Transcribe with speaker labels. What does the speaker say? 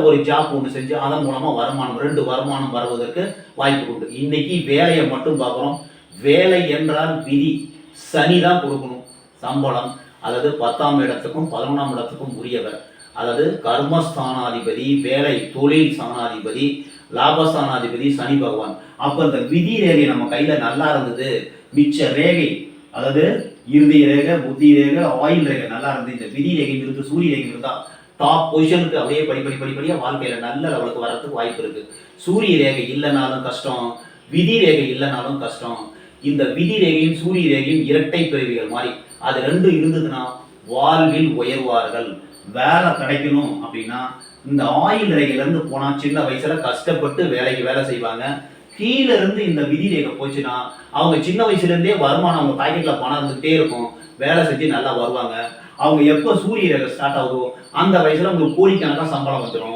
Speaker 1: ஒரு ஜாப் ஒன்று செஞ்சு அதன் மூலமா வருமானம் 2 வருமானம் வருவதற்கு வாய்ப்பு உண்டு. இன்னைக்கு வேலையை மட்டும் பார்க்குறோம். வேலை என்றால் விதி. சனி தான் கொடுக்கணும் சம்பளம். அதாவது 10ஆம் இடத்துக்கும் 11ஆம் இடத்துக்கும் உரியவர். அதாவது கர்மஸ்தானாதிபதி, வேலை தொழில் ஸ்தானாதிபதி, லாபஸ்தானாதிபதி சனி பகவான். அப்ப இந்த விதி ரேகை நம்ம கையில நல்லா இருந்தது, மிச்ச ரேகை அதாவது இறுதி ரேகை, புத்தி ரேகை, ஆயில் ரேகை நல்லா இருந்தது, இந்த விதி ரேகை இருந்து சூரிய ரேகை இருந்தா டாப் பொசிஷனுக்கு அப்படியே படிப்படியா வாழ்க்கையில நல்ல லெவலுக்கு வரதுக்கு வாய்ப்பு இருக்கு. சூரிய ரேகை இல்லைனாலும் கஷ்டம், விதி ரேகை இல்லைனாலும் கஷ்டம். இந்த விதி ரேகையும் சூரிய ரேகையும் இரட்டை பிறவிகள் மாதிரி, அது ரெண்டும் இருந்ததுன்னா வாழ்வில் உயர்வார்கள். வேலை கிடைக்கணும் அப்படின்னா இந்த ஆயில் ரேகையில இருந்து போனா சின்ன வயசுல கஷ்டப்பட்டு வேலை செய்வாங்க. கீழே இருந்து இந்த விதி ரேகை போச்சுன்னா அவங்க சின்ன வயசுல இருந்தே வருமானம் அவங்க பாக்கெட்ல பணம் இருந்துகிட்டே இருக்கும், வேலை செஞ்சு நல்லா வருவாங்க. அவங்க எப்போ சூரிய ரேகை ஸ்டார்ட் ஆகுதோ அந்த வயசுல உங்களுக்கு கோடிக்கணக்கான சம்பளம் வந்துடும்.